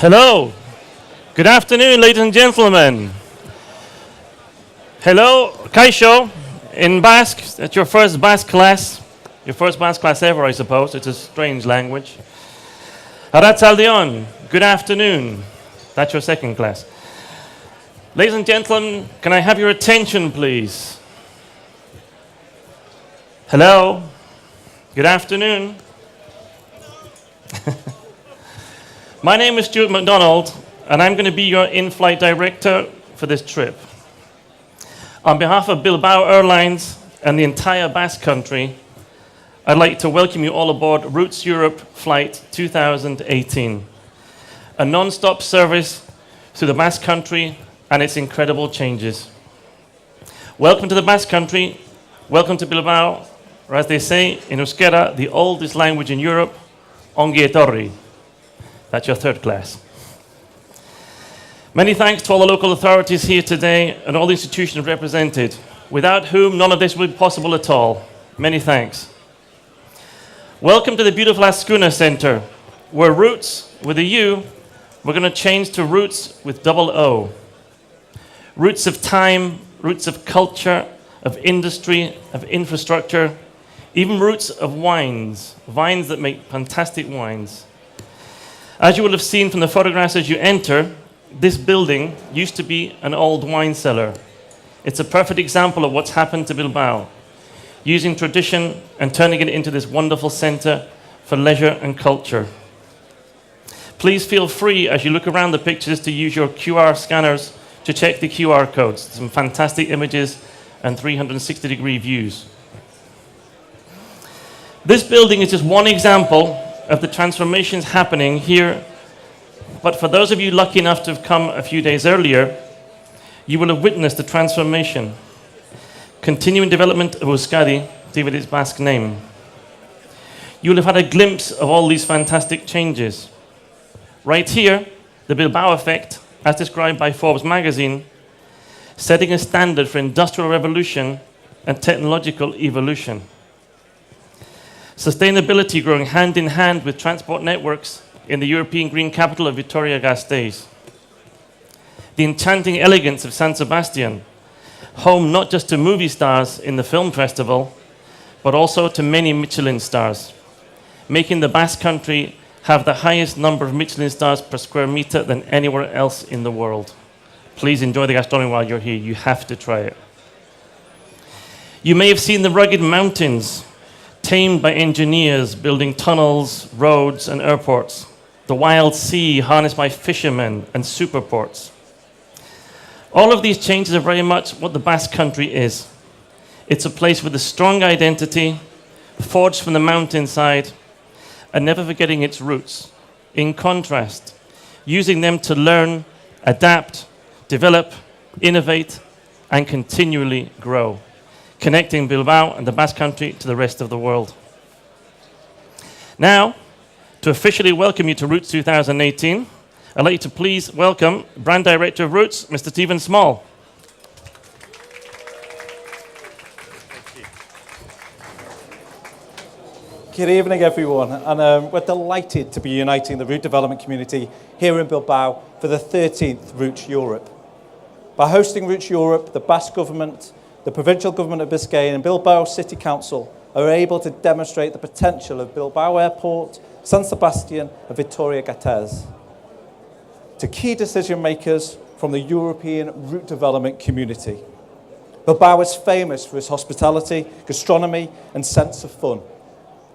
Hello. Good afternoon, ladies and gentlemen. Hello, Kaixo, in Basque. That's your first Basque class. Your first Basque class ever, I suppose. It's a strange language. Arratsaldeon, good afternoon. That's your second class. Ladies and gentlemen, can I have your attention, please? Hello. Good afternoon. My name is Stuart MacDonald, and I'm going to be your in-flight director for this trip. On behalf of Bilbao Airlines and the entire Basque Country, I'd like to welcome you all aboard Routes Europe Flight 2018, a non-stop service through the Basque Country and its incredible changes. Welcome to the Basque Country, welcome to Bilbao, or as they say in Euskera, the oldest language in Europe, ongi etorri. That's your third class. Many thanks to all the local authorities here today and all the institutions represented, without whom none of this would be possible at all. Many thanks. Welcome to the beautiful Azkuna Center, where roots with a U, we're going to change to roots with double O. Roots of time, roots of culture, of industry, of infrastructure, even roots of wines, vines that make fantastic wines. As you will have seen from the photographs as you enter, this building used to be an old wine cellar. It's a perfect example of what's happened to Bilbao, using tradition and turning it into this wonderful center for leisure and culture. Please feel free as you look around the pictures to use your QR scanners to check the QR codes. Some fantastic images and 360-degree views. This building is just one example of the transformations happening here. But for those of you lucky enough to have come a few days earlier, you will have witnessed the transformation, continuing development of Euskadi, with its Basque name. You will have had a glimpse of all these fantastic changes. Right here, the Bilbao effect, as described by Forbes magazine, setting a standard for industrial revolution and technological evolution. Sustainability growing hand in hand with transport networks in the European green capital of Vitoria-Gasteiz. The enchanting elegance of San Sebastian, home not just to movie stars in the film festival, but also to many Michelin stars, making the Basque Country have the highest number of Michelin stars per square meter than anywhere else in the world. Please enjoy the gastronomy while you're here. You have to try it. You may have seen the rugged mountains tamed by engineers building tunnels, roads, and airports. The wild sea harnessed by fishermen and superports. All of these changes are very much what the Basque Country is. It's a place with a strong identity, forged from the mountainside, and never forgetting its roots. In contrast, using them to learn, adapt, develop, innovate, and continually grow, connecting Bilbao and the Basque Country to the rest of the world. Now, to officially welcome you to Routes 2018, I'd like you to please welcome Brand Director of Routes, Mr. Stephen Small. Good evening, everyone, and we're delighted to be uniting the route development community here in Bilbao for the 13th Routes Europe. By hosting Routes Europe, the Basque government, the provincial government of Biscay and Bilbao City Council are able to demonstrate the potential of Bilbao Airport, San Sebastian and Vitoria-Gasteiz to key decision makers from the European route development community. Bilbao is famous for its hospitality, gastronomy and sense of fun.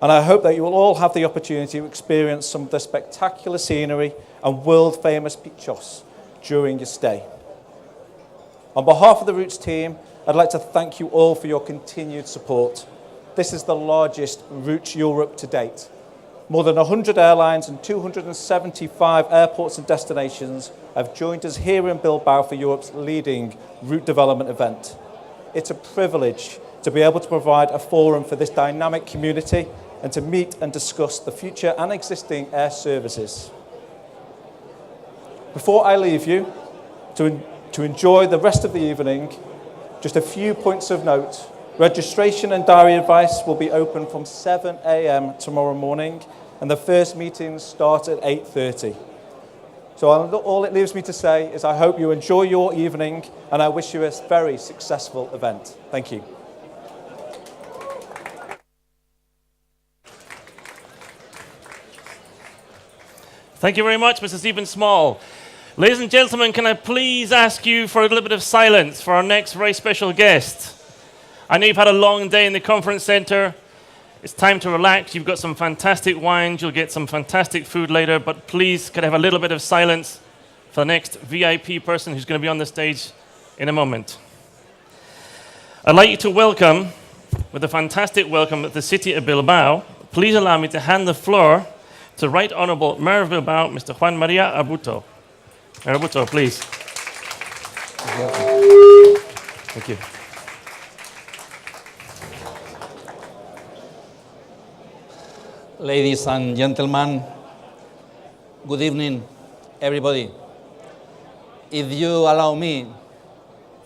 And I hope that you will all have the opportunity to experience some of the spectacular scenery and world-famous pichos during your stay. On behalf of the Routes team, I'd like to thank you all for your continued support. This is the largest Routes Europe to date. More than 100 airlines and 275 airports and destinations have joined us here in Bilbao for Europe's leading route development event. It's a privilege to be able to provide a forum for this dynamic community and to meet and discuss the future and existing air services. Before I leave you to enjoy the rest of the evening, just a few points of note. Registration and diary advice will be open from 7 a.m. tomorrow morning, and the first meetings start at 8:30. So all it leaves me to say is I hope you enjoy your evening and I wish you a very successful event. Thank you. Thank you very much, Mr. Stephen Small. Ladies and gentlemen, can I please ask you for a little bit of silence for our next very special guest? I know you've had a long day in the conference center. It's time to relax. You've got some fantastic wines. You'll get some fantastic food later. But please, could I have a little bit of silence for the next VIP person who's going to be on the stage in a moment? I'd like you to welcome, with a fantastic welcome at the city of Bilbao, please allow me to hand the floor to Right Honourable Mayor of Bilbao, Mr. Juan María Aburto. Mayor Aburto, please. Thank you. Ladies and gentlemen, good evening, everybody. If you allow me,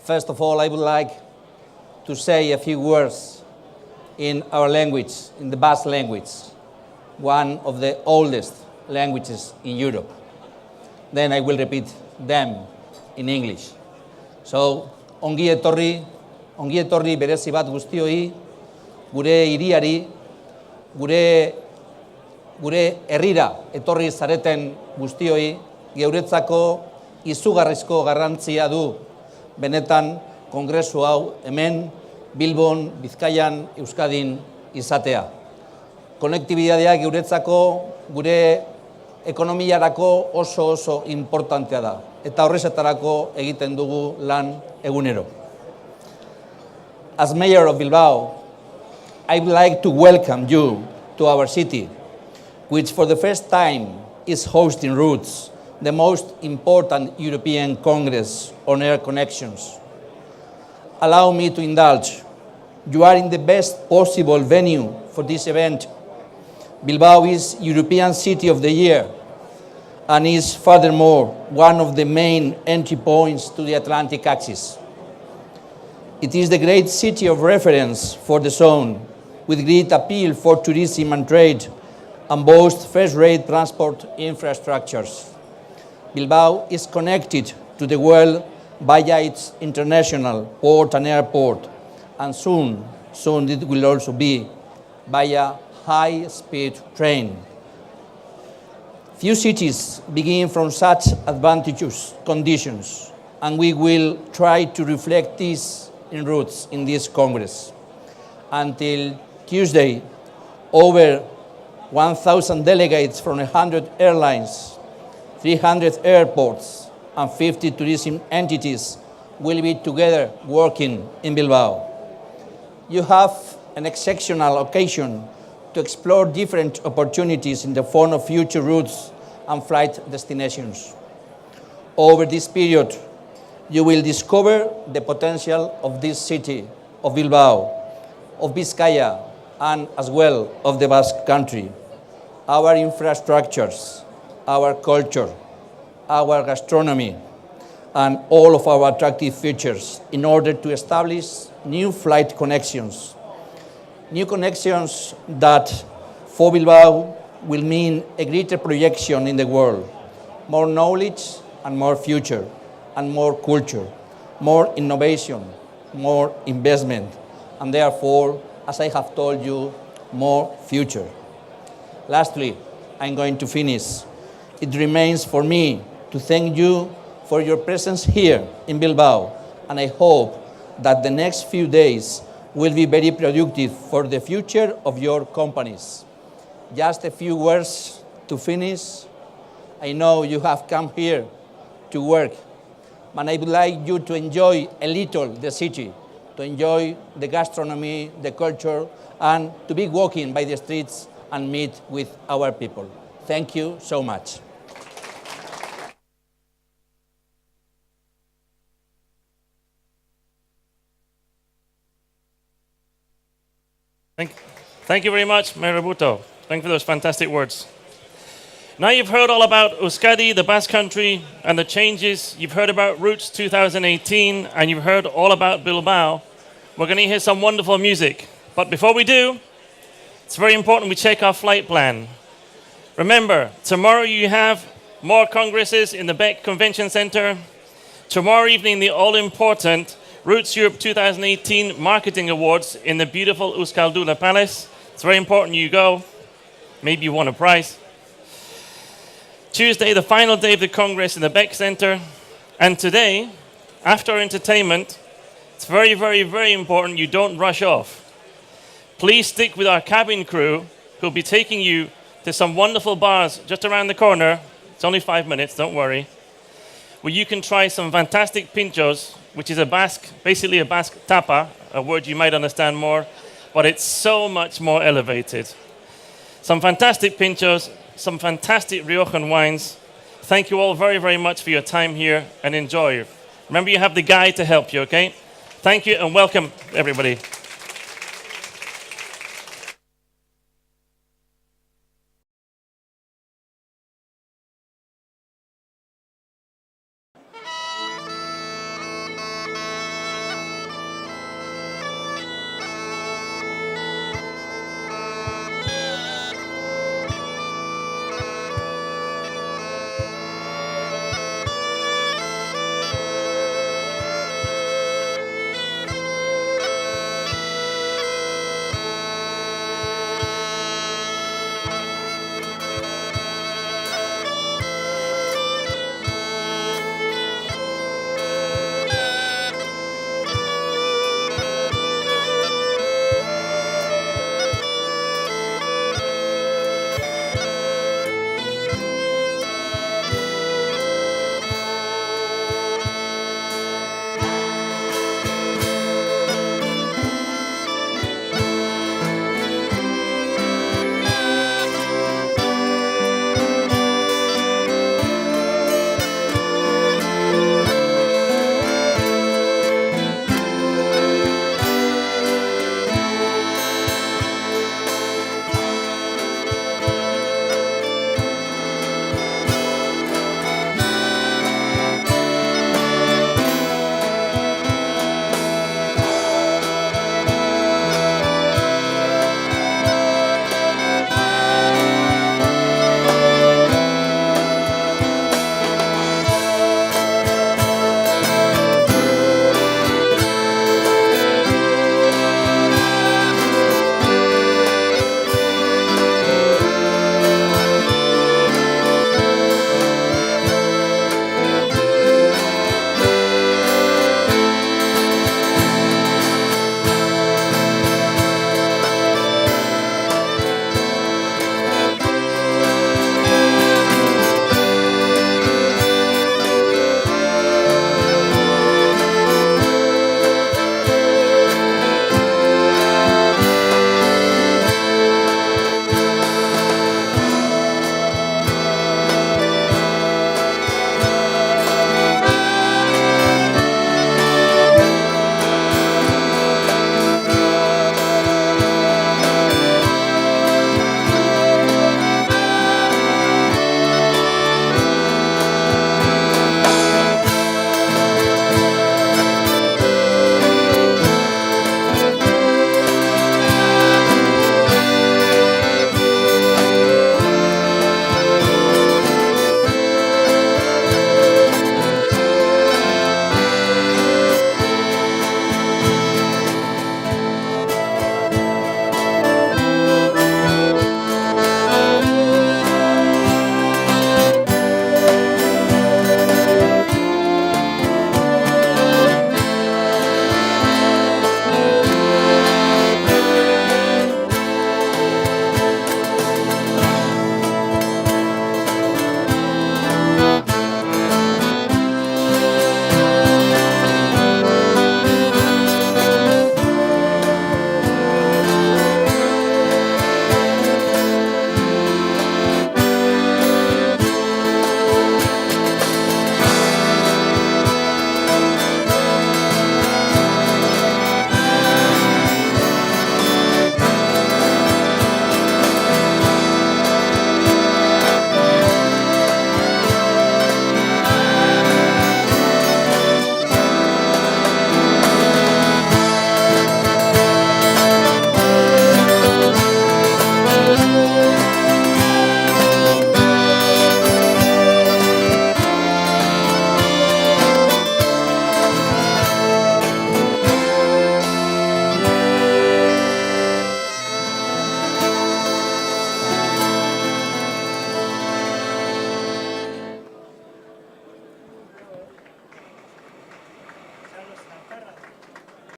first of all, I would like to say a few words in our language, in the Basque language, one of the oldest languages in Europe. Then I will repeat them in English. So, ongi etorri berezi bat guztioi, gure hiriari, gure herrira etorri zareten guztioi, geuretzako izugarrizko garrantzia du benetan kongresu hau hemen Bilbon, Bizkaian, Euskadin izatea. Konektibitatea geuretzako gure ekonomiarako oso importantea da. Eta horrezetarako egiten dugu lan egunero. As Mayor of Bilbao, I would like to welcome you to our city, which for the first time is hosting ROUTES, the most important European Congress on air connections. Allow me to indulge. You are in the best possible venue for this event. Bilbao is European City of the Year and is furthermore one of the main entry points to the Atlantic axis. It is the great city of reference for the zone, with great appeal for tourism and trade, and boasts first-rate transport infrastructures. Bilbao is connected to the world via its international port and airport, and soon it will also be via high-speed train. Few cities begin from such advantageous conditions, and we will try to reflect this in ROUTES in this Congress. Until Tuesday, over 1,000 delegates from 100 airlines, 300 airports, and 50 tourism entities will be together working in Bilbao. You have an exceptional occasion to explore different opportunities in the form of future routes and flight destinations. Over this period, you will discover the potential of this city, of Bilbao, of Vizcaya, and as well of the Basque Country, our infrastructures, our culture, our gastronomy, and all of our attractive features in order to establish new flight connections. New connections that for Bilbao will mean a greater projection in the world, more knowledge and more future, and more culture, more innovation, more investment, and therefore, as I have told you, more future. Lastly, I'm going to finish. It remains for me to thank you for your presence here in Bilbao, and I hope that the next few days will be very productive for the future of your companies. Just a few words to finish. I know you have come here to work, but I would like you to enjoy a little the city, to enjoy the gastronomy, the culture, and to be walking by the streets and meet with our people. Thank you so much. Thank you very much, Mayor Aburto. Thank you for those fantastic words. Now you've heard all about Euskadi, the Basque Country, and the changes. You've heard about ROUTES 2018, and you've heard all about Bilbao. We're going to hear some wonderful music. But before we do, it's very important we check our flight plan. Remember, tomorrow you have more congresses in the Beck Convention Center. Tomorrow evening, the all-important Roots Europe 2018 Marketing Awards in the beautiful Euskalduna Palace. It's very important you go. Maybe you won a prize. Tuesday, the final day of the Congress in the Beck Center. And today, after our entertainment, it's very, very, very important you don't rush off. Please stick with our cabin crew who'll be taking you to some wonderful bars just around the corner. It's only 5 minutes, don't worry. Where you can try some fantastic pinchos, which is basically a Basque tapa, a word you might understand more, but it's so much more elevated. Some fantastic pinchos, some fantastic Riojan wines. Thank you all very, very much for your time here and enjoy. Remember, you have the guide to help you, okay? Thank you and welcome, everybody.